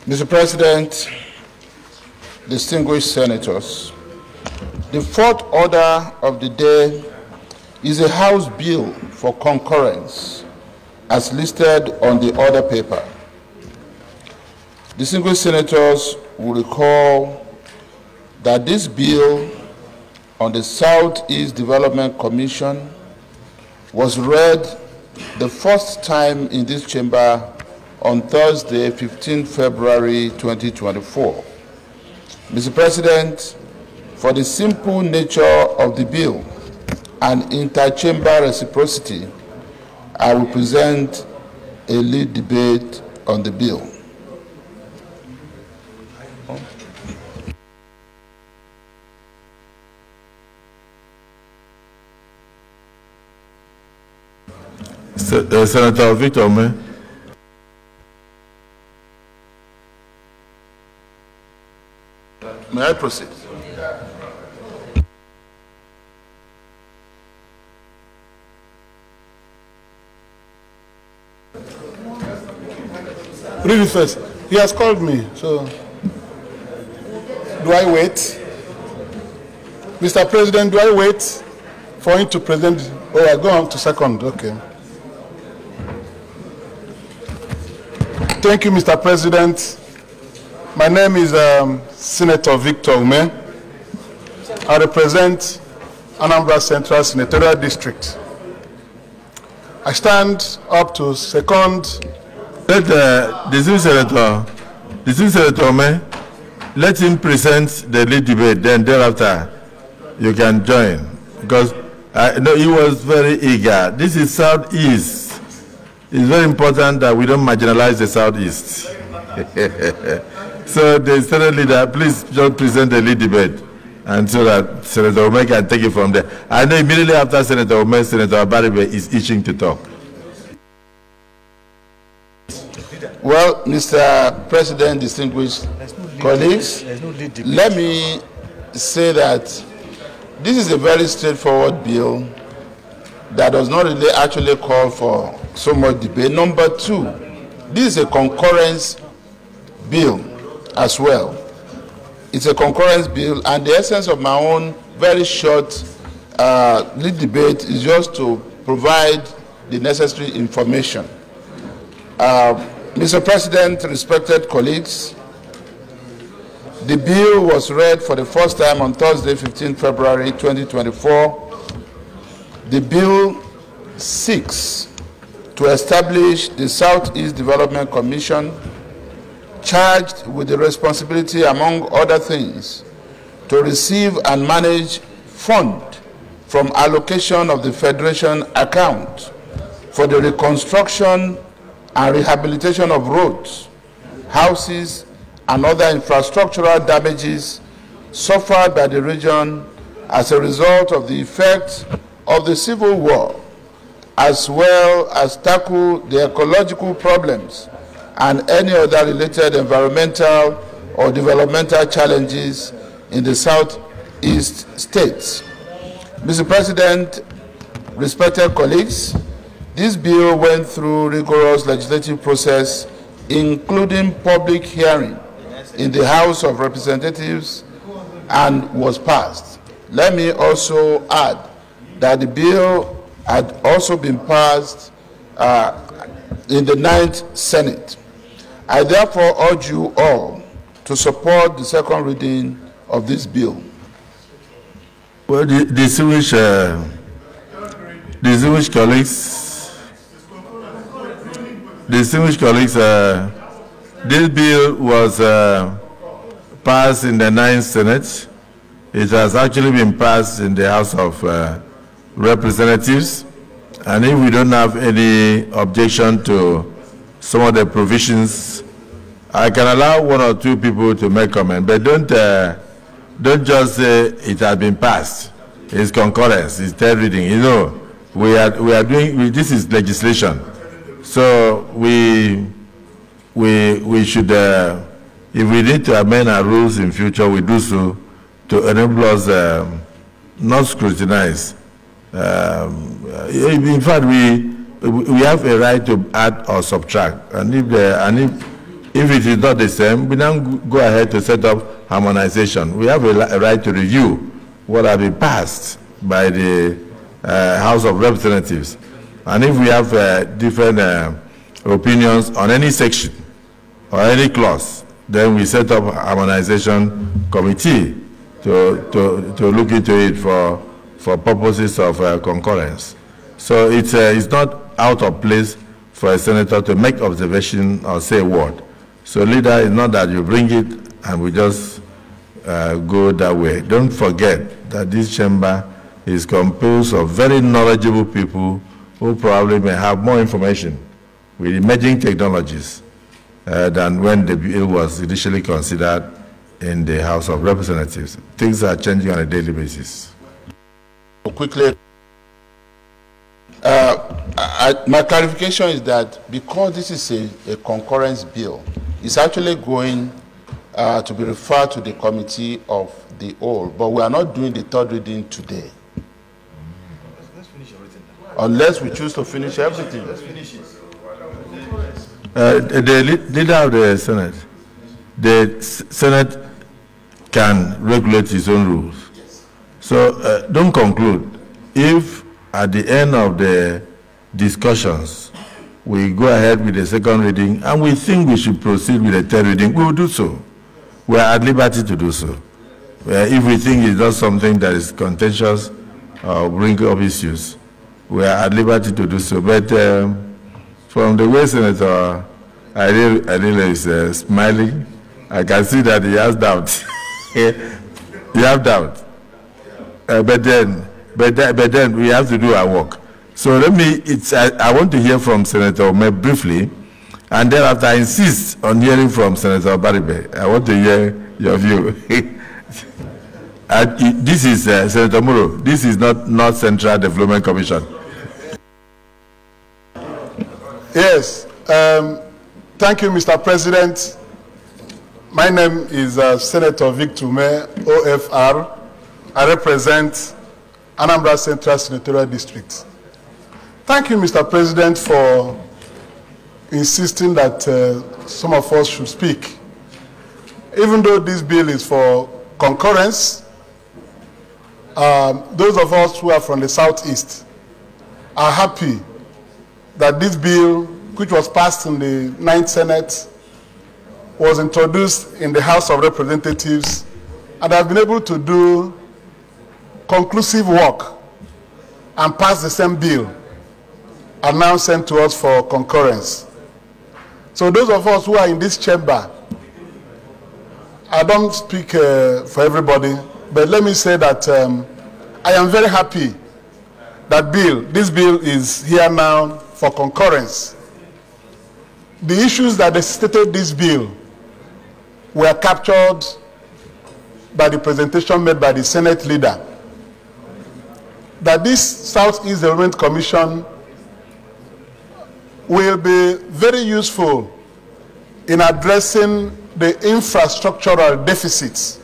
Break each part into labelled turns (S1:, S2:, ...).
S1: Mr. President, distinguished senators, the fourth order of the day is a House bill for concurrence as listed on the order paper. Distinguished senators will recall that this bill on the Southeast Development Commission was read the first time in this chamber on Thursday, 15 February 2024. Mr. President, for the simple nature of the bill and interchamber reciprocity, I will present a lead debate on the bill.
S2: Senator Victor Umeh.
S1: May I proceed?
S3: Read it first. He has called me, so do I wait? Mr. President, do I wait for him to present? Oh, I go on to second, okay. Thank you, Mr. President. My name is Senator Victor Umeh. I represent Anambra Central Senatorial District. I stand up to second.
S2: Let the Senator Umeh, let him present the lead debate, then thereafter you can join. Because no, he was very eager. This is Southeast. It's very important that we don't marginalize the Southeast. So the Senate leader, please just present the lead debate, and so that Senator Umeh can take it from there. I know immediately after Senator Umeh, Senator Baribe is itching to talk.
S1: Well, Mr. President, distinguished colleagues, let me say that this is a very straightforward bill that does not really actually call for so much debate. Number two, this is a concurrence bill as well. It's a concurrence bill, and the essence of my own very short lead debate is just to provide the necessary information. Mr. President, respected colleagues, the bill was read for the first time on Thursday, 15 February 2024. The bill seeks to establish the Southeast Development Commission, charged with the responsibility, among other things, to receive and manage funds from allocation of the Federation account for the reconstruction and rehabilitation of roads, houses, and other infrastructural damages suffered by the region as a result of the effects of the Civil War, as well as tackle the ecological problems and any other related environmental or developmental challenges in the Southeast states. Mr. President, respected colleagues, this bill went through rigorous legislative process, including public hearing in the House of Representatives, and was passed. Let me also add that the bill had also been passed in the 9th Senate. I therefore urge you all to support the second reading of this bill.
S2: Well, distinguished colleagues, this bill was passed in the 9th Senate. It has actually been passed in the House of Representatives, and if we don't have any objection to some of the provisions, I can allow one or two people to make comment, but don't just say it has been passed. It's concurrence, it's third reading. You know, we are doing this is legislation, so we should if we need to amend our rules in future, we do so to enable us not scrutinize. In fact, we have a right to add or subtract, and if If it is not the same, we now go ahead to set up harmonization. We have a right to review what has been passed by the House of Representatives. And if we have different opinions on any section or any clause, then we set up a harmonization committee to look into it for purposes of concurrence. So it's not out of place for a senator to make observation or say a word. So leader, it's not that you bring it and we just go that way. Don't forget that this chamber is composed of very knowledgeable people who probably may have more information with emerging technologies than when the bill was initially considered in the House of Representatives. Things are changing on a daily basis.
S1: Quickly, my clarification is that because this is a concurrence bill, it's actually going to be referred to the committee of the whole, but we are not doing the third reading today. Let's finish everything. Unless we choose to finish everything. Let's finish it.
S2: The leader of the Senate, Senate can regulate its own rules. So don't conclude. If at the end of the discussions we go ahead with the second reading and we think we should proceed with the third reading, we will do so. We are at liberty to do so. If we think it's not something that is contentious or bring up issues, we are at liberty to do so. But from the way Senator Adele is smiling, I can see that he has doubt. He has doubt. But then we have to do our work. So I want to hear from Senator Umeh briefly, and then after I insist on hearing from Senator Baribe. I want to hear your view. This is Senator Muro. This is not North Central Development Commission.
S3: Yes. Thank you, Mr. President. My name is Senator Victor Umeh, OFR. I represent Anambra Central Senatorial District. Thank you, Mr. President, for insisting that some of us should speak. Even though this bill is for concurrence, those of us who are from the Southeast are happy that this bill, which was passed in the 9th Senate, was introduced in the House of Representatives, and have been able to do conclusive work and pass the same bill and now sent to us for concurrence. So those of us who are in this chamber, I don't speak for everybody, but let me say that I am very happy that this bill is here now for concurrence. The issues that necessitated this bill were captured by the presentation made by the Senate leader, that this Southeast Development Commission will be very useful in addressing the infrastructural deficits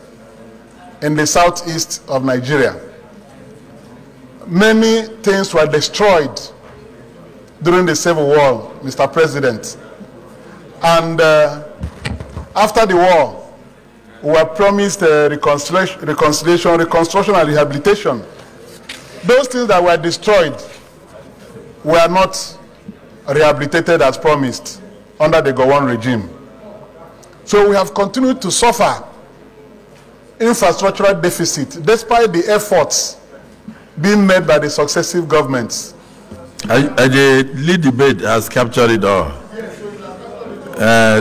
S3: in the southeast of Nigeria. Many things were destroyed during the Civil War, Mr. President. And after the war, we were promised reconciliation, reconstruction, and rehabilitation. Those things that were destroyed were not rehabilitated as promised under the Gowon regime. So we have continued to suffer infrastructural deficit despite the efforts being made by the successive governments.
S2: The lead debate has captured it all.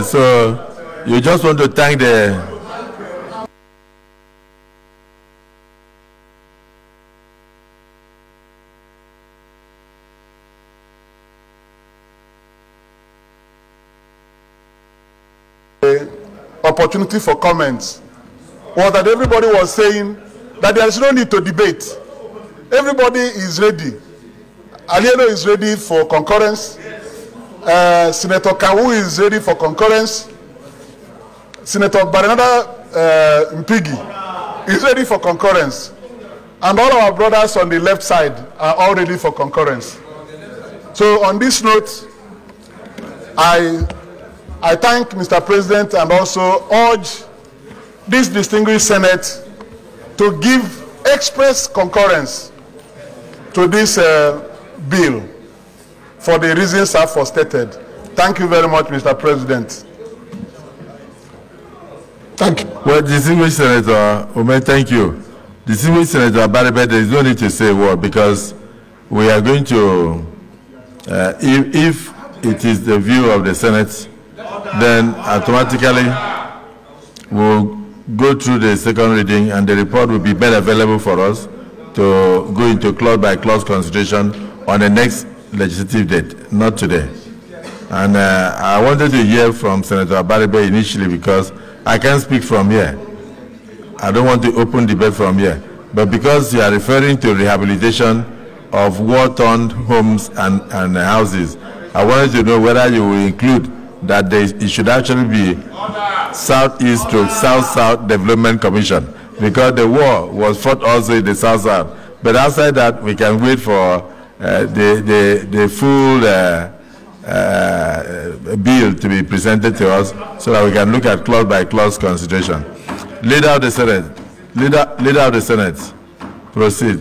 S2: So you just want to thank the
S3: opportunity for comments was that everybody was saying that there is no need to debate. Everybody is ready. Alieno is ready for concurrence. Senator Kawu is ready for concurrence. Senator Baranada Mpigi is ready for concurrence. And all our brothers on the left side are all ready for concurrence. So on this note, I I thank Mr. President and also urge this distinguished Senate to give express concurrence to this bill for the reasons I've stated. Thank you very much, Mr. President.
S1: Thank you.
S2: Well, distinguished Senator Umeh, thank you. Distinguished Senator Bamidele, there is no need to say a word because we are going to, if it is the view of the Senate, then automatically we'll go through the second reading and the report will be made available for us to go into clause by clause consideration on the next legislative date, not today. And I wanted to hear from Senator Bamidele initially because I can't speak from here. I don't want to open debate from here. But because you are referring to rehabilitation of war-torn homes and houses, I wanted to know whether you will include that it should actually be Southeast to South-South Development Commission, because the war was fought also in the South-South. But outside that, we can wait for the full bill to be presented to us so that we can look at clause by clause consideration. Leader of the Senate, Leader of the Senate, proceed.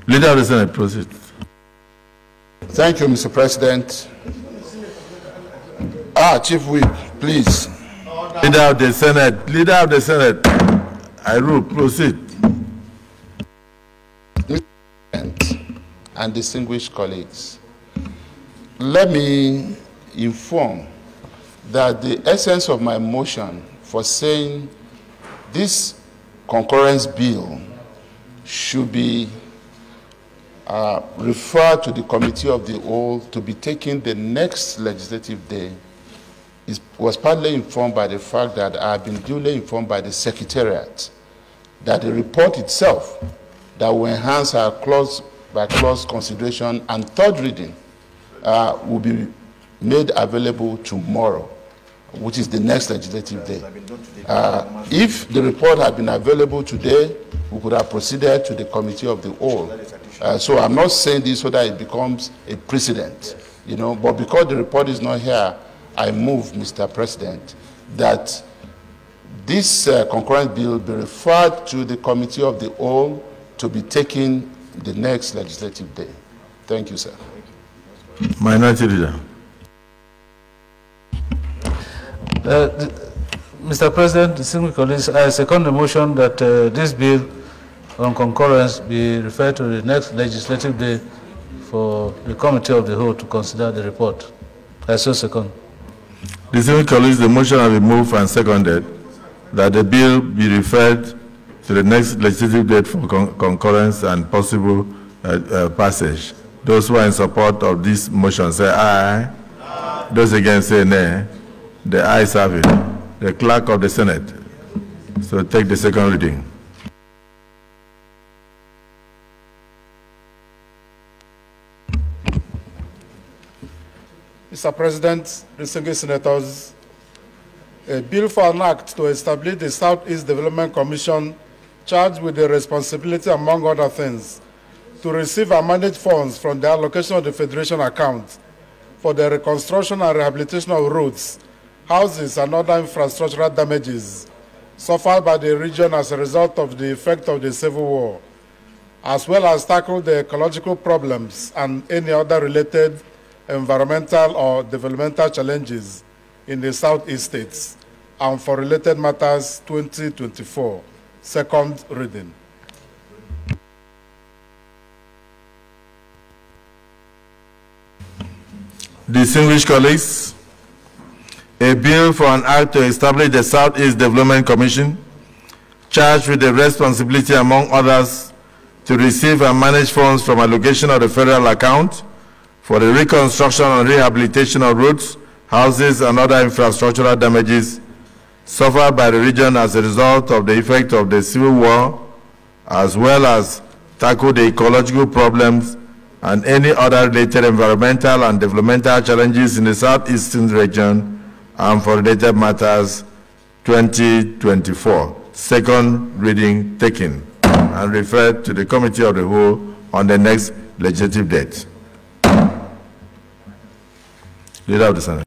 S2: Leader of the Senate, proceed.
S1: Thank you, Mr. President. Chief Whip, please.
S2: Leader of the Senate, I rule, proceed.
S1: And distinguished colleagues, let me inform that the essence of my motion for saying this concurrence bill should be referred to the Committee of the Whole to be taken the next legislative day was partly informed by the fact that I have been duly informed by the Secretariat that the report itself that will enhance our clause by clause consideration and third reading will be made available tomorrow, which is the next legislative day. If the report had been available today, we could have proceeded to the Committee of the Whole. So I'm not saying this so that it becomes a precedent, but because the report is not here, I move, Mr. President, that this concurrent bill be referred to the Committee of the Whole to be taken the next legislative day. Thank you, sir.
S2: Minority Leader.
S4: Mr. President, distinguished colleagues, I second the motion that this bill on concurrence be referred to the next legislative day for the Committee of the Whole to consider the report. I so second.
S2: Distinguished colleagues, the motion has been moved and seconded that the bill be referred to the next legislative date for concurrence and possible passage. Those who are in support of this motion say aye. Aye. Those against say nay. The ayes have it. The Clerk of the Senate. So take the second reading.
S3: Mr. President, distinguished senators, a bill for an act to establish the Southeast Development Commission charged with the responsibility, among other things, to receive and manage funds from the allocation of the Federation account for the reconstruction and rehabilitation of roads, houses, and other infrastructural damages suffered by the region as a result of the effect of the Civil War, as well as tackle the ecological problems and any other related environmental or developmental challenges in the Southeast states, and for related matters 2024, second reading.
S2: Distinguished colleagues, a bill for an act to establish the Southeast Development Commission, charged with the responsibility, among others, to receive and manage funds from allocation of the federal account for the reconstruction and rehabilitation of roads, houses, and other infrastructural damages suffered by the region as a result of the effect of the Civil War, as well as tackle the ecological problems and any other related environmental and developmental challenges in the southeastern region, and for related matters 2024. Second reading taken. and referred to the Committee of the Whole on the next legislative date. Leader of the Senate.